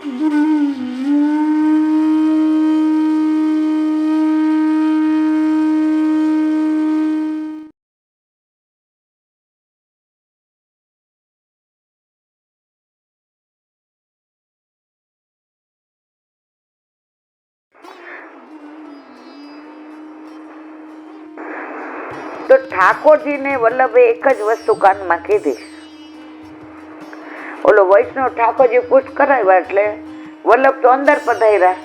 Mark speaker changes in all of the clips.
Speaker 1: તો ઠાકોરજીને વલ્લભે એક જ વસ્તુ કાનમાં કીધી. ઓલો વૈષ્ણવ ઠાકોરજી પૂછ કરાવ્યા એટલે વલ્લભ તો અંદર પધાર્યા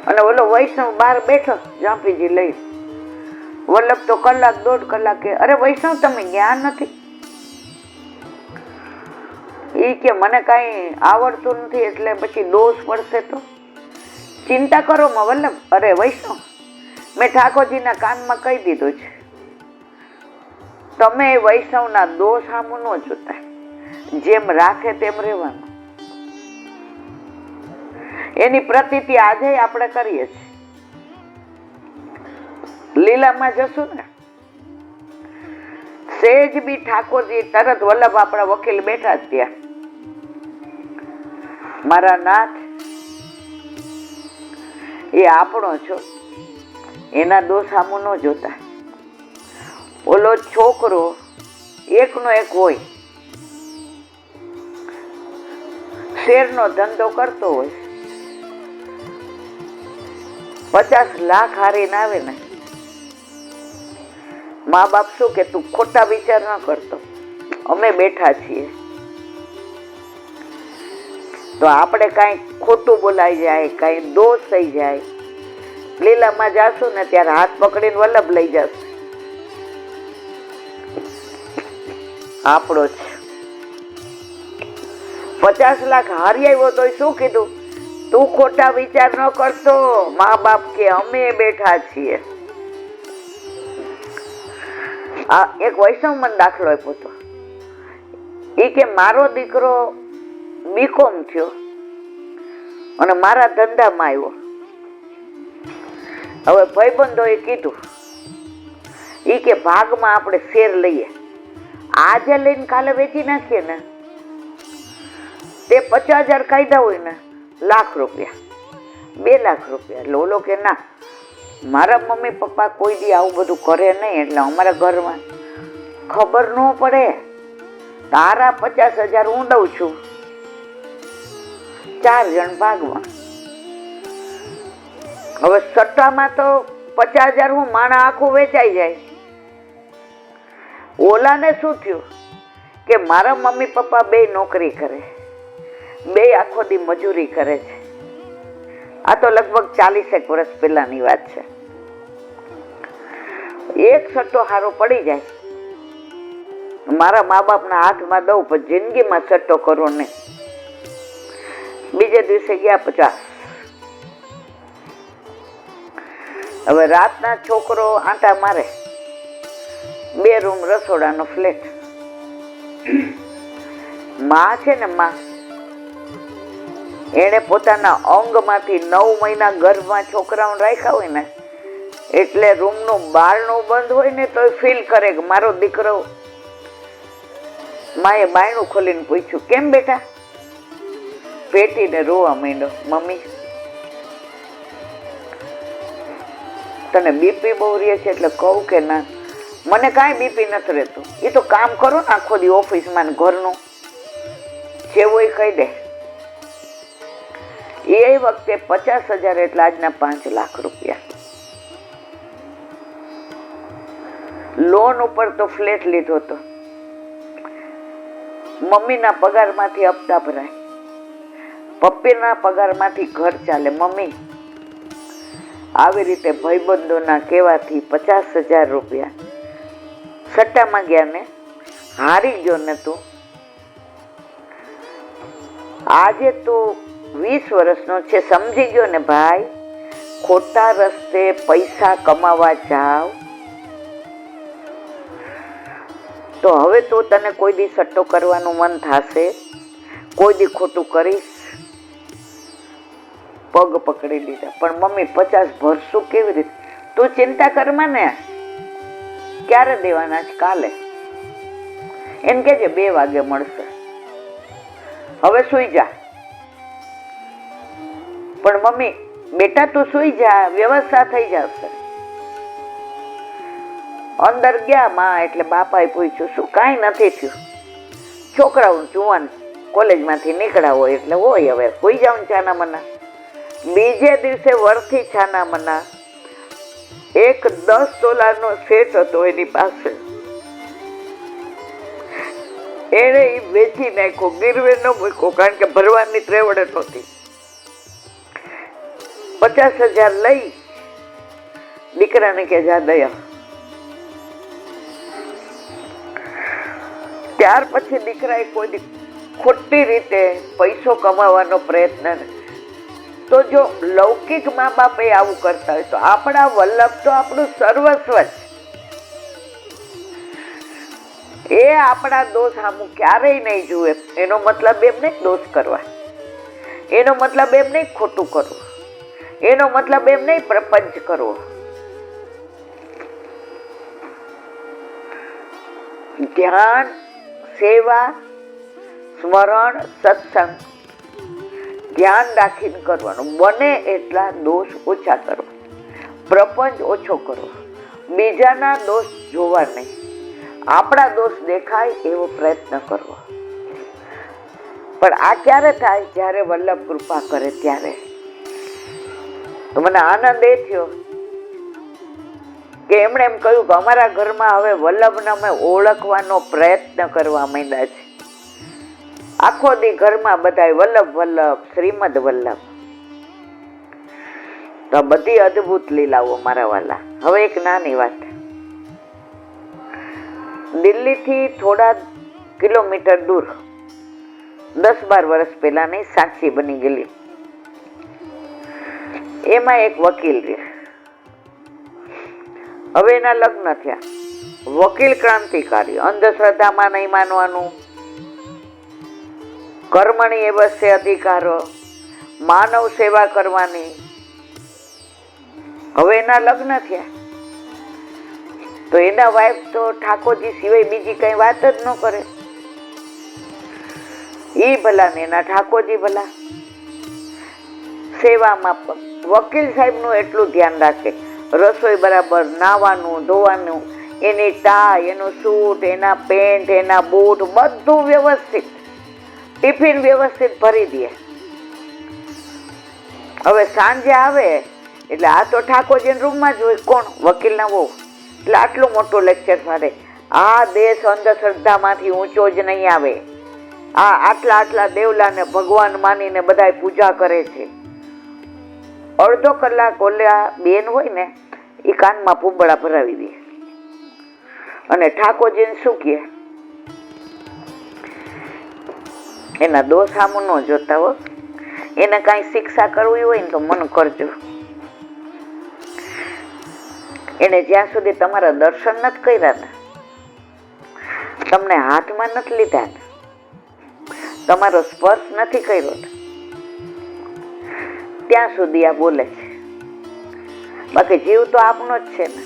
Speaker 1: અને ઓલો વૈષ્ણવ બહાર બેઠો જાંપીજી લઈ. વલ્લભ તો કલાક દોઢ કલાકે, અરે વૈષ્ણવ તમે જ્ઞાન નથી? એ કે મને કઈ આવડતું નથી એટલે પછી દોષ પડશે તો ચિંતા કરો માં વલ્લભ. અરે વૈષ્ણવ, મેં ઠાકોરજીના કાનમાં કહી દીધું છે, તમે વૈષ્ણવના દોષ સામું ન જોતા, જેમ રાખે તેમ રહેવાનું. એની પ્રતીતિ આજે આપણે કરીએ છીએ. લીલામાં જશું ને, સેજ બી ઠાકોરજી તરત વલ્લભ આપણા વકીલ બેઠા જ ત્યાં, મારા નાથ એ આપણો છો, એના દોષ સામું ન જોતા. ઓલો છોકરો એકનો એક હોય, શેરનો ધંધો કરતો હોય, 50 લાખ હારીને આવે ને, મા બાપ શું કે તું ખોટા વિચાર ન કરતો, અમે બેઠા છીએ. તો આપણે કઈ ખોટું બોલાઈ જાય, કઈ દોષ થઈ જાય, લીલામાં જાશું ને ત્યારે હાથ પકડીને વલ્લભ લઈ જશે, આપણો છે. 50 લાખ હારી આવ્યો તો શું કીધું? તું ખોટા વિચાર ન કરતો, મા બાપ કે અમે બેઠા છીએ. આ એક વૈષ્ણવ મને દાખલો આપ્યો હતો. એ કે મારો દીકરો બીકોમ થયો અને મારા ધંધામાં આવ્યો. હવે ભાઈબંધોએ કીધું, એ કે ભાગમાં આપણે શેર લઈએ, આજે લઈને કાલે વેચી નાખીએ ને તે 50,000 કાયદા હોય ને, લાખ રૂપિયા, 2 લાખ રૂપિયા. એટલે ઓલો કે ના, મારા મમ્મી પપ્પા કોઈ દી આવું બધું કરે નહીં, એટલે અમારા ઘરમાં ખબર ન પડે. તારા 50,000 હું દઉં છું, 4 જણ ભાગમાં. હવે સટ્ટામાં તો 50,000 હું માણા આખું વેચાઈ જાય. ઓલાને શું થયું કે મારા મમ્મી પપ્પા 2 નોકરી કરે, 2 આખો દી મજૂરી કરે છે. આ તો લગભગ 40 વર્ષ પહેલાની વાત છે. એક સટ્ટો હારો પડી જાય, મારા મા બાપના હાથમાં દઉં, પણ જિંદગીમાં સટ્ટો કરો નહીં. બીજે દિવસે ગયા 50. હવે રાતના છોકરો આંટા મારે, 2 રૂમ રસોડાનો ફ્લેટ. માં છે ને, માં એને પોતાના અંગમાંથી 9 મહિના ગર્ભમાં છોકરાઓને રાખ્યા હોય ને, એટલે રૂમનું બારણું બંધ હોય ને તો ફીલ કરે કે મારો દીકરો. માએ બાયણું ખોલીને પૂછ્યું, કેમ બેટા? પેટીને રોવા માંડ્યો, મમ્મી તને બીપી બહુ રહે છે? એટલે કહું કે ના, મને કાંઈ બીપી નથી રહેતું. એ તો કામ કરો ને આખો દી ઓફિસમાં ને ઘરનું, જેવું એ કહી દે. એ વખતે 50,000 એટલે આજના 5 લાખ રૂપિયા. લોન ઉપર તો ફ્લેટ લીધો હતો. મમ્મીના પગારમાંથી હપ્તા ભરાય, પપ્પીના પગારમાંથી ઘર ચાલે. મમ્મી આવી રીતે ભાઈબંધોના કહેવાથી 50,000 રૂપિયા સટ્ટામાં ગયા ને હારી ગયો ને તું. આજે તું 20 વર્ષનો છે, સમજી ગયો ને ભાઈ, ખોટા રસ્તે પૈસા કમાવા જાવ તો હવે તો તને કોઈ દી સટ્ટો કરવાનું મન થશે, કોઈ દી ખોટું કરીશ. પગ પકડી લીધા. પણ મમ્મી 50 ભરશું કેવી રીતે? તું ચિંતા કરમાં ને, ક્યારે દેવાના છે? કાલે. એમ કે 2 વાગે મળશે. હવે સુઈ જા. પણ મમ્મી બેટા તું સુઈ જા, વ્યવસ્થા થઈ જશે. અંદર ગયા માં એટલે બાપાએ પૂછ્યું શું કાંઈ નથી થયું? છોકરાઓ જુવાન કોલેજમાંથી નીકળ્યા હોય એટલે હોય, હવે સુઈ જાઉં છાના મના. બીજે દિવસે વરથી છાના મના એક 10 તોલાનો સેટ હતો એની પાસે. એને એ વેચી નાખ્યો, ગીરવે ન મૂક્યો, કારણ કે ભરવાની ત્રેવડે નહોતી. 50,000 લઈ દીકરાને કે જા દયા. ત્યાર પછી દીકરાએ કોઈ ખોટી રીતે પૈસો કમાવાનો પ્રયત્ન ન. તો જો લૌકિક મા બાપ આવું કરતા હોય તો આપણા વલ્લભ તો આપણું સર્વસ્વ છે. એ આપણા દોષ સામું ક્યારેય નહીં જુએ. એનો મતલબ એમ નહીં દોષ કરવા, એનો મતલબ એમ નહીં ખોટું કરવું, એનો મતલબ એમ નહીં પ્રપંચ કરવો. ધ્યાન, સેવા, સ્મરણ, સત્સંગ ધ્યાન રાખીને કરવાનું. બને એટલા દોષ ઓછા કરો, પ્રપંચ ઓછો કરો, બીજાના દોષ જોવા નહીં, આપણા દોષ દેખાય એવો પ્રયત્ન કરવો. પણ આ ક્યારે થાય? જ્યારે વલ્લભ કૃપા કરે ત્યારે. તો મને આનંદ એ થયો કે એમણે એમ કહ્યું કે અમારા ઘરમાં હવે વલ્લભને અમે ઓળખવાનો પ્રયત્ન કરવા માંડ્યા છે. આખો દી ઘરમાં બધાય વલ્લભ વલ્લભ, શ્રીમદ વલ્લભ. તો બધી અદ્ભુત લીલાઓ મારા વાલા. હવે એક નાની વાત, દિલ્હીથી થોડા કિલોમીટર દૂર 10-12 વર્ષ પહેલાની સાક્ષી બની ગયેલી. એમાં એક વકીલ રહે. હવે એના લગ્ન થયા. વકીલ ક્રાંતિકારી, અંધશ્રદ્ધામાં નહીં માનવાનું, કર્મણી અવશ્ય અધિકારો, માનવ સેવા કરવાની. હવે એના લગ્ન થયા તો એના વાઈફ તો ઠાકોરજી સિવાય બીજી કઈ વાત જ ન કરે. ઈ ભલા ને એના ઠાકોરજી ભલા. સેવામાં પણ વકીલ સાહેબ નું એટલું ધ્યાન રાખે, રસોઈ બરાબર, નાવાનું ધોવાનું, એની ટાઈ, એનું સૂટ, એના પેન્ટ, એના બૂટ બધું વ્યવસ્થિત, ટિફિન વ્યવસ્થિત ભરી દે. હવે સાંજે આવે એટલે આ તો ઠાકોરજી રૂમમાં જ હોય. કોણ? વકીલના વહુ. એટલે આટલું મોટું લેક્ચર મારે, આ દેશ અંધશ્રદ્ધામાંથી ઊંચો જ નહીં આવે. આ આટલા દેવલાને ભગવાન માનીને બધાય પૂજા કરે છે. અડધો કલાક ઓલા બેન હોય ને એ કાનમાં પૂંબળા ભરાવી દે અને ઠાકોરજીને શું કહે? એના દોષ સામું ન જોતા હો. એને કાંઈ શિક્ષા કરવી હોય ને તો મન કરજો. એને જ્યાં સુધી તમારા દર્શન નથી કર્યા ને, તમને હાથમાં નથી લીધા ને, તમારો સ્પર્શ નથી કર્યો ને, ત્યાં સુધી આ બોલે છે. બાકી જીવ તો આપનો જ છે ને.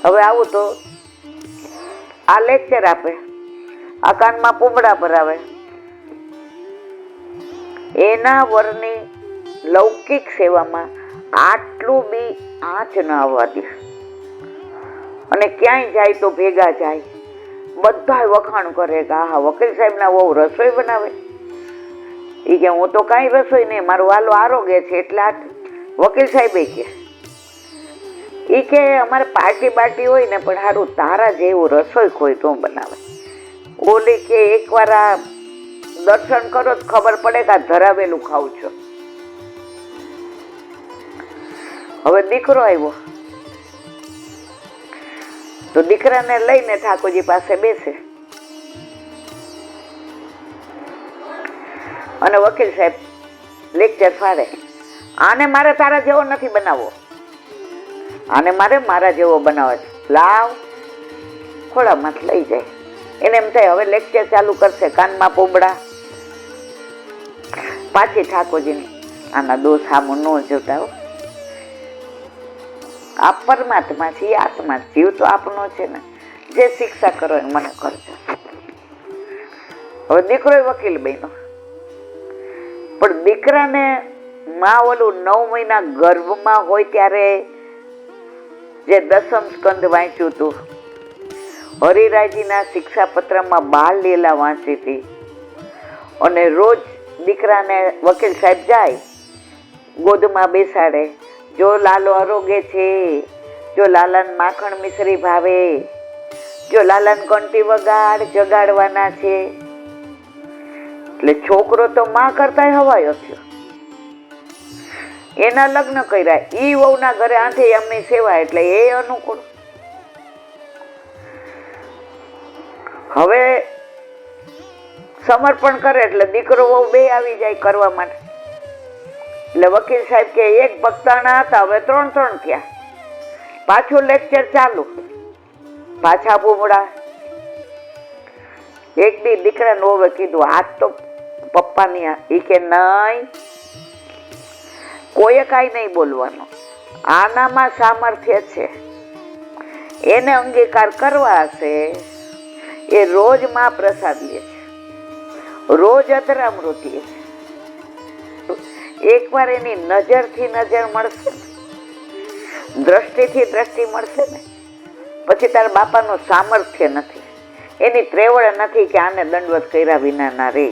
Speaker 1: હવે આવું તો આ લેક્ચર આપે, આ કાનમાં પૂંબડા ભરાવે, એના વરની લૌકિક સેવામાં આટલું બી આંચ ન આવવા દે. અને ક્યાંય જાય તો ભેગા જાય, બધા વખાણ કરે કે હા વકીલ સાહેબના વહુ રસોઈ બનાવે. એ કે હું તો કાંઈ રસોઈ નહીં, મારો વાલો આરોગ્ય છે. એટલે આ વકીલ સાહેબે કે એ કે અમારે પાર્ટી બાર્ટી હોય ને પણ સારું તારા જેવું રસોઈ કોઈ તો બનાવે. ઓલી કે એકવાર આ દર્શન કરો તો ખબર પડે કે આ ધરાવેલું ખાવું છો. હવે દીકરો આવ્યો તો દીકરાને લઈને ઠાકોરજી પાસે બેસે અને વકીલ સાહેબ લેક્ચર ફાડે, આને મારે તારા જેવો નથી બનાવવો, આને મારે મારા જેવો બનાવે છે, લાવ. ખોળામાંથી લઈ જાય. એને એમ થાય હવે લેક્ચર ચાલુ કરશે, કાનમાં પોબડા. પાછી ઠાકોરજીને આના દોષ સામું ન જોતા હો. આ પરમાત્મા છે, આત્મા, જીવ તો આપનો છે ને. જે શિક્ષા કરો એ મને કરજો. હવે દીકરો વકીલ બન્યો. પણ દીકરાને માં ઓલું 9 મહિના ગર્ભમાં હોય ત્યારે જે દસમ સ્કંદ વાંચ્યું હતું, હરિરાયજીના શિક્ષાપત્રમાં બાળ લીલા વાંચી હતી, અને રોજ દીકરાને વકીલ સાહેબ જાય ગોદમાં બેસાડે, જો લાલો આરોગે છે, જો લાલાને માખણ મિશ્રી ભાવે, જો લાલાને કંઠી વગાડ જગાડવાના છે. એટલે છોકરો તો માં કરતા હવાયો થયો. એના લગ્ન કર્યા, ઈ વહુના ઘરે આંધે એમની સેવા, એટલે એ અનુકૂળ. હવે સમર્પણ કરે એટલે દીકરો વહુ બે આવી જાય કરવા માટે. એટલે વકીલ સાહેબ કે એક ભક્તાણા હતા, હવે 3 થયા. પાછું લેક્ચર ચાલુ, પાછા બુમડા. એક દી દીકરાને વહુએ કીધું, આજ તો પપ્પાની. ઈ કે નહીં, કોઈએ કાંઈ નહીં બોલવાનું, આનામાં સામર્થ્ય છે, એને અંગીકાર કરવા હશે. એ રોજ માં પ્રસાદ લે છે, રોજ અધરામૃત લે છે. એકવાર એની નજરથી નજર મળશે ને, દ્રષ્ટિથી દ્રષ્ટિ મળશે ને, પછી તારા બાપાનું સામર્થ્ય નથી, એની ત્રેવડ નથી કે આને દંડવત કર્યા વિના ના રે.